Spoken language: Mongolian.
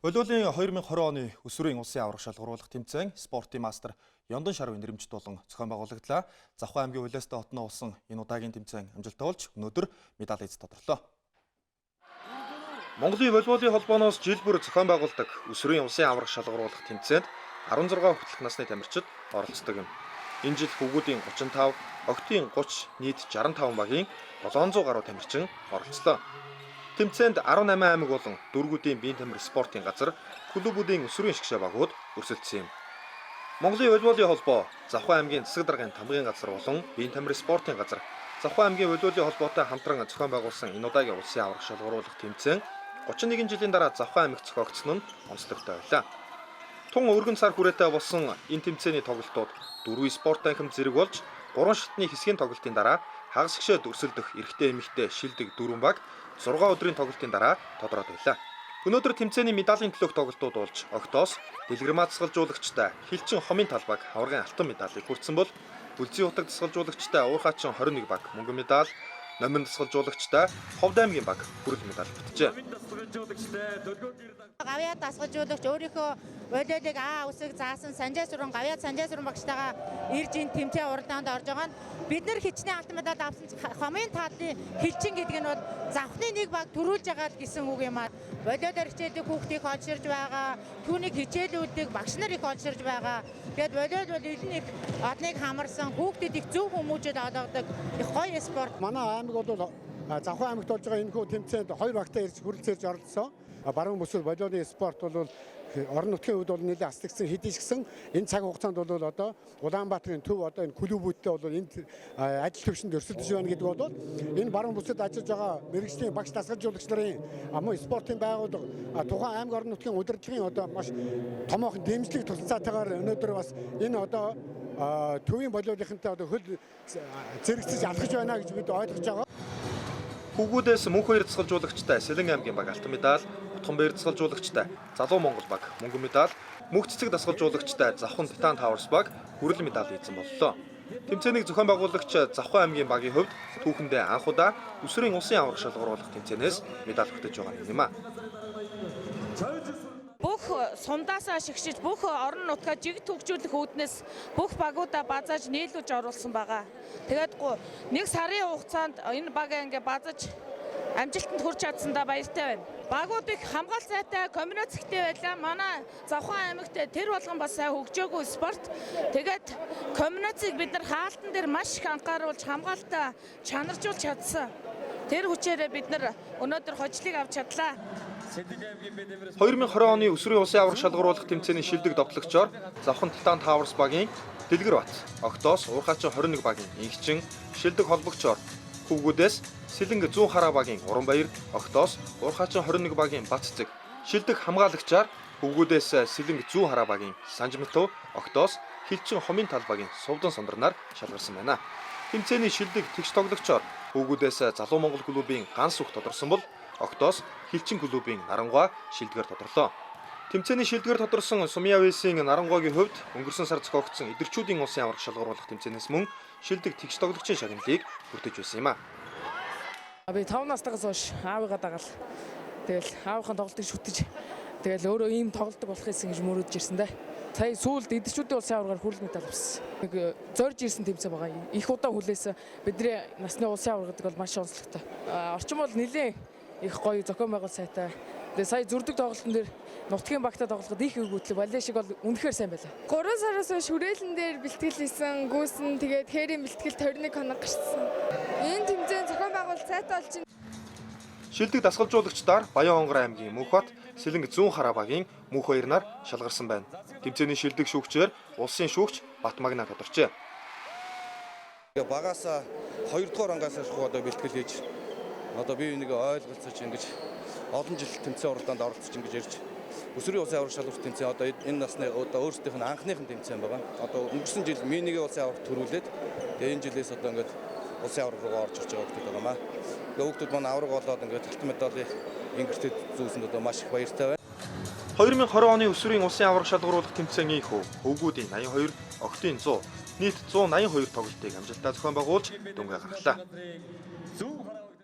Волейболын 2020 оны өсвөрийн улсын аварга шалгаруулах тэмцээн спортын мастер Ёндон Шарвын нэрэмжит болон зохион байгуулагдлаа. Завхан аймгийн Улаастай хотноо болсон энэ удаагийн тэмцээн амжилттай болж өнөөдөр медаль эзэд тодорлоо. Монголын волейболын холбооноос жил бүр зохион байгуулдаг өсвөрийн улсын аварга шалгаруулах тэмцээнд 16 хүртэлх насны тамирчид оролцдог юм. Энэ жил хөвгүүдийн 35, охидын 30, нийт 65 багийн 700 гаруй тамирчин оролцлоо. Тэмцээнд 18 аймаг болон дүүргүүдийн биеийн тамир спортын газар, клубүүдийн өсвөрийн шгшээ багууд өрсөлдсөн юм. Монголын волейболын холбоо, Завхан аймгийн засаг даргын тамгын газар болон биеийн тамир спортын газар, Завхан аймгийн волейболын холбоотой хамтран зохион байгуулсан энэ удаагийн улсын аварга шалгаруулах тэмцээн 31 жилийн дараа Завхан аймагт зохиогдсон нь онцлогтой байлаа. Тун өргөн сар хүрээтэй болсон энэ тэмцээний тоглолтууд 4 спорт танхим зэрэг болж 3 шатны хэсгийн тоглолтын дараа хагас гişэд өрсөлдөх эрэгтэй эмэгтэй шилдэг 4 баг 6 өдрийн тоглолтын дараа тодорхойд байлаа. Өнөөдөр тэмцээний медалийн төлөөх тоглолтууд болж огтоос дэлгэрмаа дасгалжуулагчтай Хилчин хомын талбаг аваргын алтан медалийг хүртсэн бол Үлзий утаг дасгалжуулагчтай Уурхаачин 21 баг мөнгөн медаль, Номин дасгалжуулагчтай Ховд аймгийн баг хүрэл медаль бүтжээ. Гавьяа дасгалжуулагч өөрийнхөө волейболыг үсэг заасан Санжаасуран гавьяа Санжаасуран багштайгаа ирж ин тэмцээн уралдаанд орж байгаа нь бид нар хичнээн алтан медаль авсан хомын тааллын Хилчин гэдэг нь бол завхны нэг баг төрүүлж байгаа гэсэн үг юм аа. Волейболоор хичээдэг хүүхдийг олширж байгаа, түүнийг хичээлүүлдэг багш нар их олширж байгаа. Тэгэд волейбол их одныг хамарсан хүүхдэд их зөв хүмүүжил олгодог их гоё спорт. Манай аймаг бол Завхан аймагт болж байгаа энэ хүү тэмцээнд 2 багтаа ирж хүрэлцээрж оролцсон. Баруун бүсэл волейболын спорт бол орон нутгийн хувьд бол нэлээд аслагдсан хэдийгсэн энэ цаг хугацаанд бол одоо Улаанбаатарын төв одоо энэ клубүүдтэй бол энд ажил төвшөнд өрсөлдөж байна гэдэг бол энэ баруун бүсэд ажиллаж байгаа мэрэгжлийн багш дасгалжуулагч нарын мөн спортын байгууллага тухайн аймаг орон нутгийн удирдлагын одоо маш томоохон дэмжлэг тусалцаатайгаар өнөөдөр бас энэ одоо төвийн волейболынхантай одоо хөл зэрэгцэж алхаж байна гэж бид ойлгож байгаа. Хөвгүүдээс мөнх хоёр дасгалжуулагчтай Сэлэн аймгийн баг алтан медаль, Утган баяр дасгалжуулагчтай Залуу Монгол баг мөнгөн медаль, Мөнх цэцэг дасгалжуулагчтай Завхан Титан Таварс баг хүрэл медаль эзэн боллоо. Тэмцээнийг зохион байгуулагч Завхан аймгийн багийн хувьд түүхэндээ анх удаа өсвөрийн улсын аварга шалгаруулах тэмцээнээс медаль хөтөж байгаа юм а. Бүх сундаасаа шигшиж бүх орон нутгаа жиг төгжүүлэх үүднээс бүх багуудаа базааж нийлүүлж оруулсан байгаа. Тэгээд нэг сарын хугацаанд энэ бага ингээ базаж амжилтанд хүрч чадсандаа баяртай байна. Багууд их хамгаалалт сайтай, комбинацтэй байлаа. Манай Завхан аймагт тэр болгон бас сайн хөгжөөгүй спорт. Тэгээд комбинацийг бид нар хаалтан дээр маш их анхааруулж хамгаалтаа чанаржуулж чадсан. Тэр хүчээрээ бид нар өнөөдөр хожлыг авч чадлаа. 2020 оны өсвөрийн улсын аварга шалгаруулах тэмцээний шилдэг довтлогчоор Завхан Титан Таварс багийн Дэлгэр Бат, Огтоос Уурхаачин 21 багийн Инхчин, шилдэг холбогчоор Хөвгүүдээс Сэлэнг 100 хараа багийн Уран баяр, Огтоос Уурхаачин 21 багийн Бат цэцэг, шилдэг хамгаалагчаар Хөвгүүдээс Сэлэнг 100 хараа багийн Санжмитов, Огтоос Хилчин хомын талбагийн Сувдан Сондрнаар шалгарсан байна. Тэмцээний шилдэг тэгш тоглогчоор Хөвгүүдээс Залуу Монгол клубын Ганс үг тодорсон бол Огтоос Хилчин клубын Нарангуй шилдгээр тодорлоо. Тэмцээний шилдгээр тодорсон Сумья Вэсийн Нарангуйгийн хувьд өнгөрсөн сар зохиогдсон эдэрчүүдийн улсын аварга шалгаруулах тэмцээнээс мөн шилдэг тэгш тоглогчийн шагналыг хүртэж байсан юм а. Би 5 настайгаас хойш аавыгаа дагаал. Тэгэл аавынхаа тоглолтыг шүтэж тэгэл өөрөө ийм тоглолтог болох гэсэн гэж мөрөдөж ирсэн дээ. Сая сүүлд эдэрчүүдийн улсын аваргаар хүрэл медаль авсан. Нэг зорж ирсэн тэмцээн байгаа. Их удаа хүлээсэн. Бидний насны улсын аварга гэдэг бол маш онцлогтой. Орчин бол нэлээд их гоё зохион байгуулалт сайтай. Тэгээ сая зүрдэг тоглолтын дээр нутгийн багтаа тоглоход их өгөөтлөг балет шиг бол үнэхээр сайн байлаа. 3 сараас хойш хүрээлэн дээр бэлтгэл хийсэн, гүйсэн, тэгээд хээрийн бэлтгэл 21 хоног гарсан. Энэ тэмцээн зохион байгуулалт сайтай болж байна. Шилдэг дасгалжуулагчдаар Баян Хонгор аймгийн Мөнхбат, Сэлэнг 100 хараа багийн Мөнх хоёр нар шалгарсан байна. Тэмцээний шилдэг шүүгчээр улсын шүүгч Батмагна тодорчээ. Багаас 2 дугаар ангаас одоо бэлтгэл хийж одоо бие биенийг ойлголцож ингэж олон жил тэмцээн уралдаанд оролцож ингэж ирж өсвөрийн улсын аварга шалгаруулах тэмцээн одоо энэ насны одоо өөрсдийнх нь анхныхын тэмцээн байгаа. Одоо өнгөрсөн жил минигийн улсын аварга төрүүлээд тэгээ энэ жилээс одоо ингэж улсын аварга руу орж ирж байгаа хүмүүс байгаа маа. Тэгээ хүмүүс манай аварга болоод ингэж алтан медалийг ингэртэд зүүсэнд одоо маш их баяртай байна. 2020 оны өсвөрийн улсын аварга шалгаруулах тэмцээний хөвгүүдийн 82, охидын 100, нийт 182 тоглолтыг амжилттай зохион байгуулж дүнгээ гаргалаа.